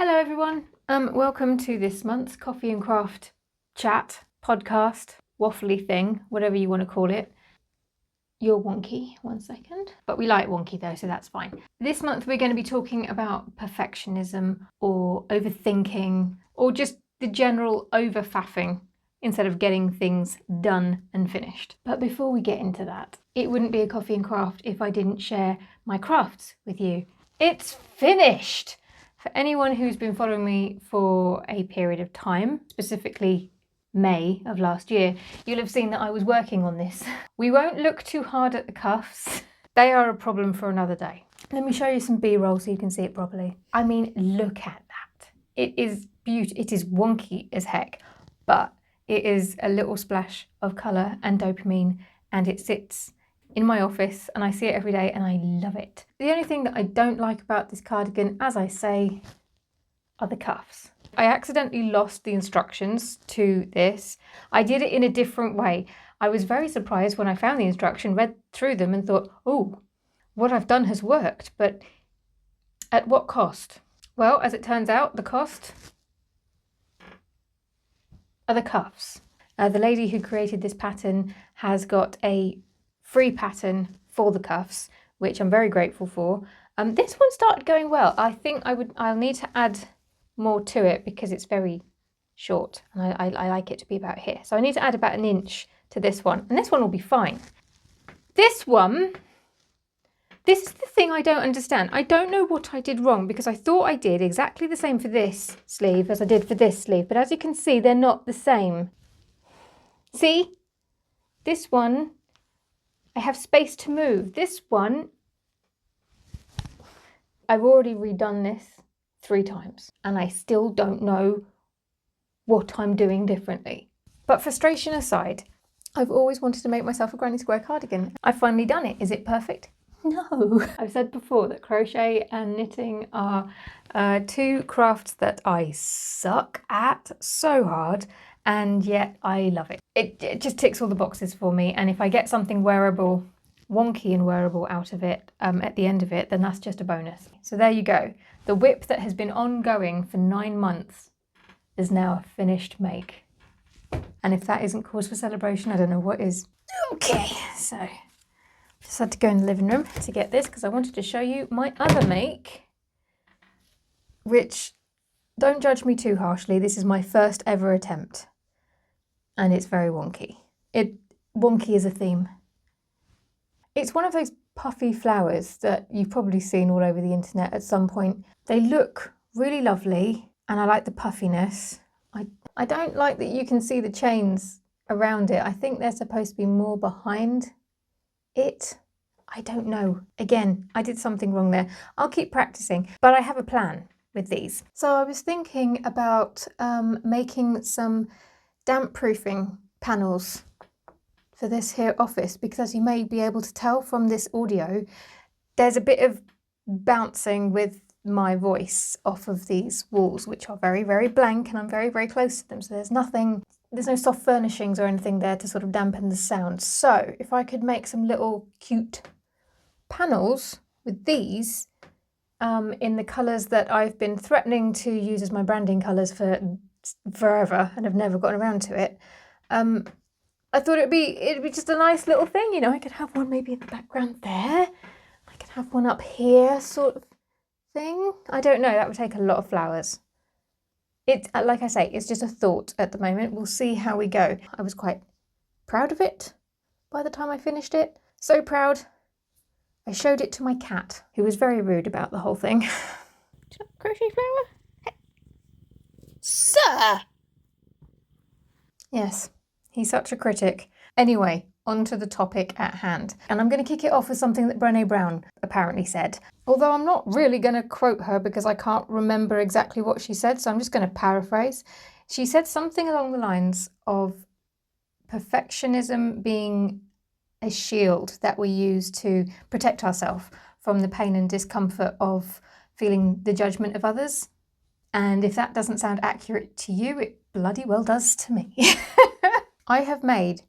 Hello everyone, welcome to this month's Coffee and Craft chat, podcast, waffly thing, whatever you want to call it. You're wonky, 1 second. But we like wonky though, so that's fine. This month we're going to be talking about perfectionism or overthinking or just the general over-faffing instead of getting things done and finished. But before we get into that, it wouldn't be a Coffee and Craft if I didn't share my crafts with you. It's finished! For anyone who's been following me for a period of time, specifically May of last year, you'll have seen that I was working on this. We won't look too hard at the cuffs. They are a problem for another day. Let me show you some B-roll so you can see it properly. I mean, look at that. It is beautiful. It is wonky as heck, but it is a little splash of colour and dopamine, and it sits in my office and I see it every day and I love it. The only thing that I don't like about this cardigan, as I say, are the cuffs. I accidentally lost the instructions to this. I did it in a different way. I was very surprised when I found the instruction, read through them and thought, oh, what I've done has worked, but at what cost? Well, as it turns out, the cost are the cuffs. The lady who created this pattern has got a free pattern for the cuffs, which I'm very grateful for. This one started going well. I think I'll need to add more to it because it's very short and I like it to be about here. So I need to add about 1 inch to this one, and this one will be fine. This one, this is the thing I don't understand. I don't know what I did wrong because I thought I did exactly the same for this sleeve as I did for this sleeve, but as you can see, they're not the same. See? This one, I have space to move. This one, I've already redone this 3 times and I still don't know what I'm doing differently. But frustration aside, I've always wanted to make myself a granny square cardigan. I've finally done it. Is it perfect? No. I've said before that crochet and knitting are 2 crafts that I suck at so hard, and yet I love it. It just ticks all the boxes for me, and if I get something wearable, wonky and wearable out of it at the end of it, then that's just a bonus. So there you go. The whip that has been ongoing for 9 months is now a finished make. And if that isn't cause for celebration, I don't know what is. Okay, so just had to go in the living room to get this because I wanted to show you my other make, which, don't judge me too harshly, this is my first ever attempt. And it's very wonky. Wonky is a theme. It's one of those puffy flowers that you've probably seen all over the internet at some point. They look really lovely and I like the puffiness. I don't like that you can see the chains around it. I think they're supposed to be more behind it. I don't know. Again, I did something wrong there. I'll keep practicing, but I have a plan with these. So I was thinking about making some damp proofing panels for this here office, because as you may be able to tell from this audio, there's a bit of bouncing with my voice off of these walls, which are very, very blank, and I'm very, very close to them. So there's no soft furnishings or anything there to sort of dampen the sound. So if I could make some little cute panels with these in the colours that I've been threatening to use as my branding colours for forever and have never gotten around to it, I thought it'd be just a nice little thing, you know. I could have one maybe in the background there. I could have one up here, sort of thing. I don't know, that would take a lot of flowers. It, like I say, it's just a thought at the moment. We'll see how we go. I was quite proud of it by the time I finished it. So proud, I showed it to my cat, who was very rude about the whole thing. Crochet flower? Hey. Sir! Yes, he's such a critic. Anyway, on to the topic at hand. And I'm going to kick it off with something that Brené Brown apparently said. Although I'm not really going to quote her because I can't remember exactly what she said, so I'm just going to paraphrase. She said something along the lines of perfectionism being a shield that we use to protect ourselves from the pain and discomfort of feeling the judgment of others. And if that doesn't sound accurate to you, it bloody well does to me. I have made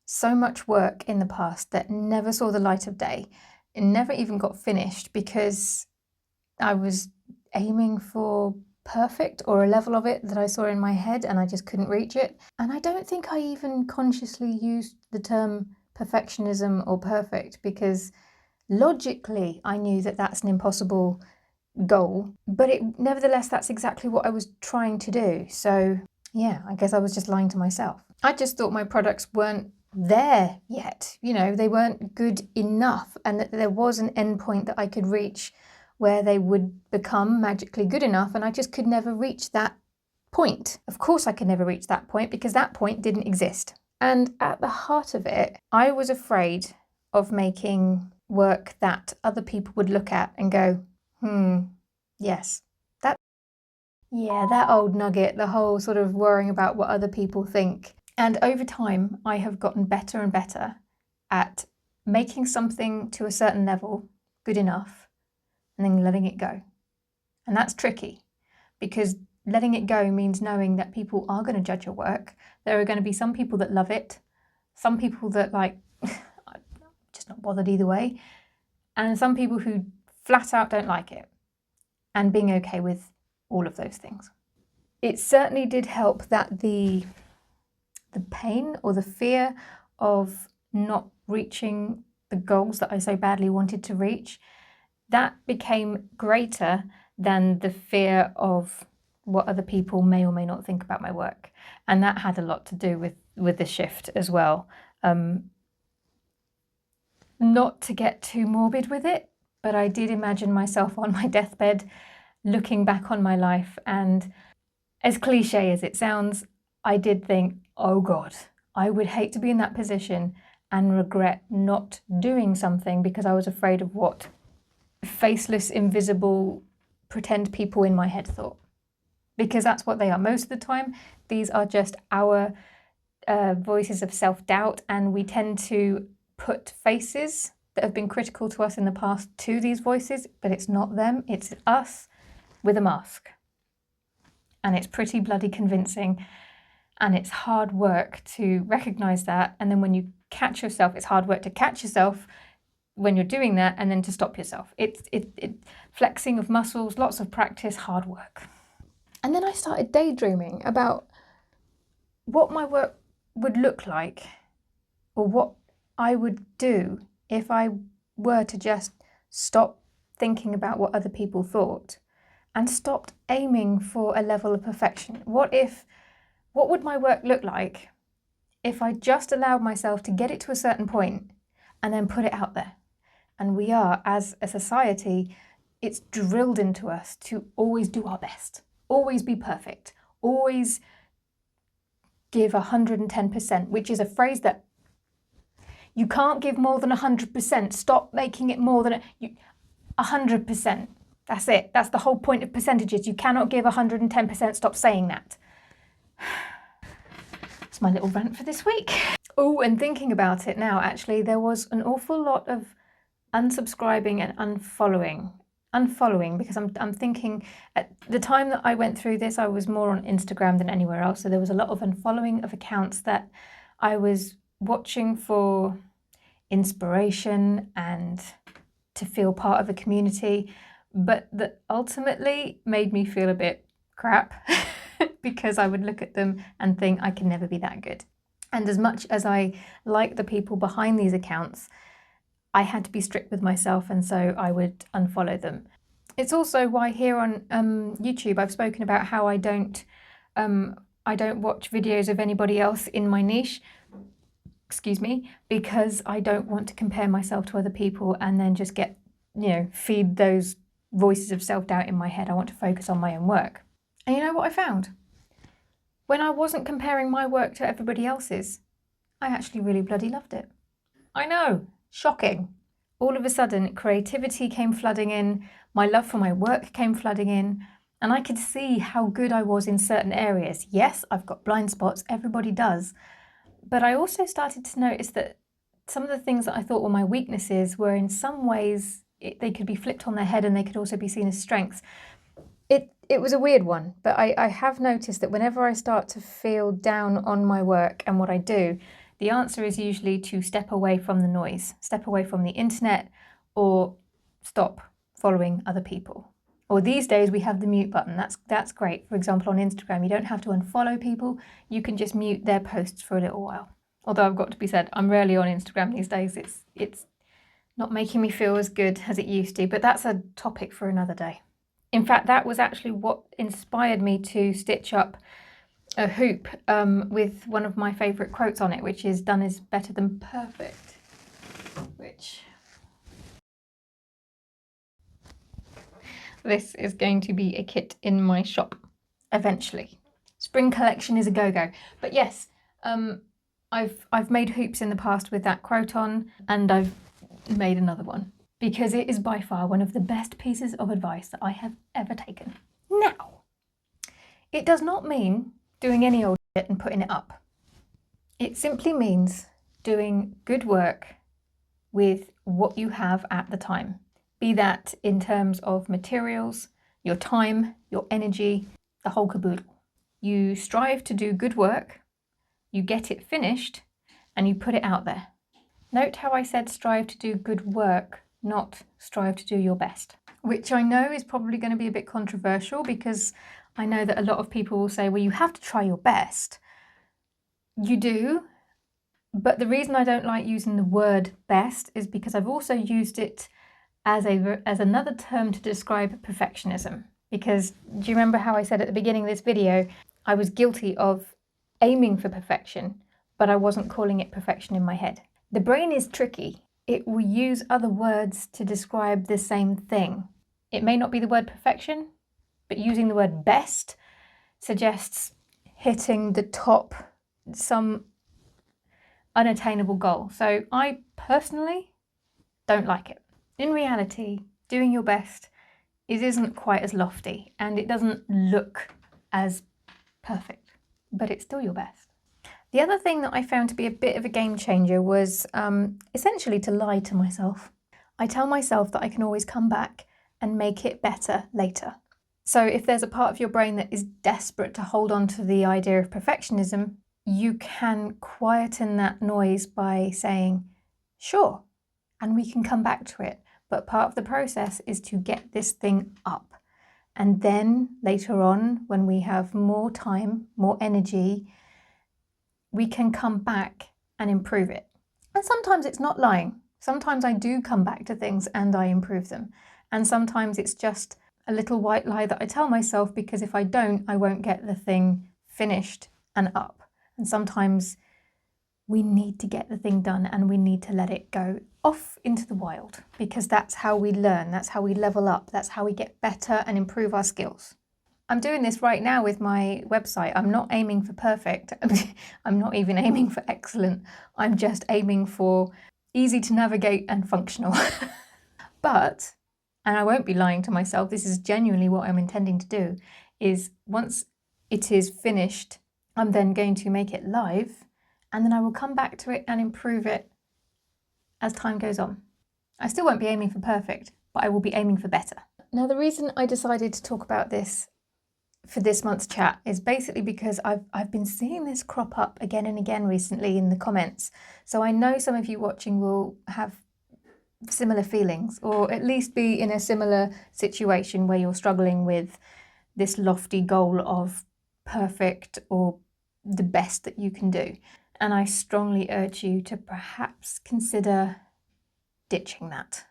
so much work in the past that never saw the light of day. It never even got finished because I was aiming for perfect, or a level of it that I saw in my head and I just couldn't reach it. And I don't think I even consciously used the term perfectionism or perfect, because logically I knew that that's an impossible goal, but nevertheless, that's exactly what I was trying to do. So yeah, I guess I was just lying to myself. I just thought my products weren't there yet. They weren't good enough, and that there was an endpoint that I could reach where they would become magically good enough, and I just could never reach that point. Of course I could never reach that point, because that point didn't exist. And at the heart of it, I was afraid of making work that other people would look at and go, yes, that old nugget, the whole sort of worrying about what other people think. And over time, I have gotten better and better at making something to a certain level good enough and then letting it go. And that's tricky, because letting it go means knowing that people are going to judge your work. There are going to be some people that love it, some people that just not bothered either way, and some people who flat out don't like it, and being okay with all of those things. It certainly did help that the pain or the fear of not reaching the goals that I so badly wanted to reach, that became greater than the fear of what other people may or may not think about my work. And that had a lot to do with the shift as well. Not to get too morbid with it, but I did imagine myself on my deathbed looking back on my life, and as cliche as it sounds, I did think, oh God, I would hate to be in that position and regret not doing something because I was afraid of what faceless, invisible, pretend people in my head thought. Because that's what they are most of the time. These are just our voices of self-doubt, and we tend to put faces that have been critical to us in the past to these voices, but it's not them, it's us with a mask. And it's pretty bloody convincing, and it's hard work to recognize that. And then when you catch yourself, it's hard work to catch yourself when you're doing that, and then to stop yourself. It's flexing of muscles, lots of practice, hard work. And then I started daydreaming about what my work would look like, or what I would do if I were to just stop thinking about what other people thought and stopped aiming for a level of perfection. What would my work look like if I just allowed myself to get it to a certain point and then put it out there? And we are, as a society, it's drilled into us to always do our best, always be perfect, always give 110%, which is a phrase that you can't give more than 100%. Stop making it more than 100%. That's it. That's the whole point of percentages. You cannot give 110%. Stop saying that. That's my little rant for this week. Oh, and thinking about it now, actually, there was an awful lot of unsubscribing and unfollowing, because I'm thinking at the time that I went through this, I was more on Instagram than anywhere else. So there was a lot of unfollowing of accounts that I was watching for inspiration and to feel part of a community, but that ultimately made me feel a bit crap because I would look at them and think I can never be that good. And as much as I like the people behind these accounts, I had to be strict with myself, and so I would unfollow them. It's also why here on YouTube I've spoken about how I don't watch videos of anybody else in my niche, because I don't want to compare myself to other people and then just get, feed those voices of self-doubt in my head. I want to focus on my own work. And you know what I found? When I wasn't comparing my work to everybody else's, I actually really bloody loved it. I know, shocking. All of a sudden, creativity came flooding in, my love for my work came flooding in, and I could see how good I was in certain areas. Yes, I've got blind spots, everybody does. But I also started to notice that some of the things that I thought were my weaknesses were in some ways, they could be flipped on their head, and they could also be seen as strengths. It was a weird one, but I have noticed that whenever I start to feel down on my work and what I do, the answer is usually to step away from the noise, step away from the internet, or stop following other people. Or these days we have the mute button. That's great. For example, on Instagram, you don't have to unfollow people. You can just mute their posts for a little while. Although I've got to be said, I'm rarely on Instagram these days. It's not making me feel as good as it used to, but that's a topic for another day. In fact, that was actually what inspired me to stitch up a hoop with one of my favourite quotes on it, which is "Done is better than perfect," which this is going to be a kit in my shop eventually. Spring collection is a go-go. But yes, I've made hoops in the past with that quote on, and I've made another one because it is by far one of the best pieces of advice that I have ever taken. Now, it does not mean doing any old shit and putting it up. It simply means doing good work with what you have at the time. Be that in terms of materials, your time, your energy, the whole caboodle. You strive to do good work, you get it finished, and you put it out there. Note how I said strive to do good work, not strive to do your best, which I know is probably going to be a bit controversial because I know that a lot of people will say, well, you have to try your best. You do, but the reason I don't like using the word best is because I've also used it as another term to describe perfectionism. Because do you remember how I said at the beginning of this video, I was guilty of aiming for perfection, but I wasn't calling it perfection in my head. The brain is tricky. It will use other words to describe the same thing. It may not be the word perfection, but using the word best suggests hitting the top, some unattainable goal. So I personally don't like it. In reality, doing your best isn't quite as lofty and it doesn't look as perfect, but it's still your best. The other thing that I found to be a bit of a game changer was essentially to lie to myself. I tell myself that I can always come back and make it better later. So if there's a part of your brain that is desperate to hold on to the idea of perfectionism, you can quieten that noise by saying, sure, and we can come back to it. But part of the process is to get this thing up. And then later on, when we have more time, more energy, we can come back and improve it. And sometimes it's not lying. Sometimes I do come back to things and I improve them. And sometimes it's just a little white lie that I tell myself because if I don't, I won't get the thing finished and up. And sometimes we need to get the thing done and we need to let it go off into the wild because that's how we learn, that's how we level up, that's how we get better and improve our skills. I'm doing this right now with my website. I'm not aiming for perfect. I'm not even aiming for excellent. I'm just aiming for easy to navigate and functional. But, and I won't be lying to myself, this is genuinely what I'm intending to do, is once it is finished, I'm then going to make it live and then I will come back to it and improve it as time goes on. I still won't be aiming for perfect, but I will be aiming for better. Now, the reason I decided to talk about this for this month's chat is basically because I've been seeing this crop up again and again recently in the comments. So I know some of you watching will have similar feelings or at least be in a similar situation where you're struggling with this lofty goal of perfect or the best that you can do. And I strongly urge you to perhaps consider ditching that,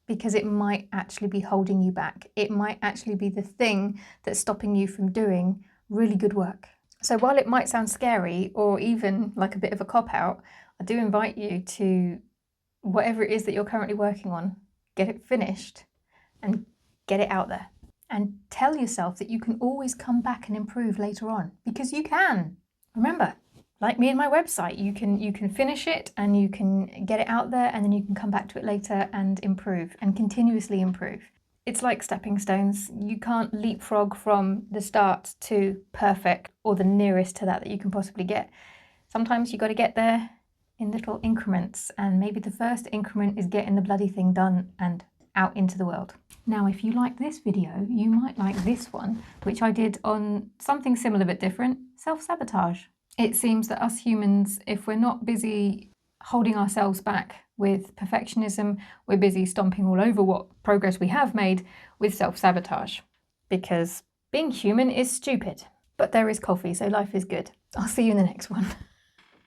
because it might actually be holding you back. It might actually be the thing that's stopping you from doing really good work. So while it might sound scary or even like a bit of a cop-out, I do invite you to, whatever it is that you're currently working on, get it finished and get it out there. And tell yourself that you can always come back and improve later on, because you can. Remember, like me and my website, you can finish it and you can get it out there and then you can come back to it later and improve and continuously improve. It's like stepping stones. You can't leapfrog from the start to perfect or the nearest to that you can possibly get. Sometimes you got to get there in little increments, and maybe the first increment is getting the bloody thing done and out into the world. Now, if you like this video, you might like this one, which I did on something similar but different, self-sabotage. It seems that us humans, if we're not busy holding ourselves back with perfectionism, we're busy stomping all over what progress we have made with self-sabotage. Because being human is stupid. But there is coffee, so life is good. I'll see you in the next one.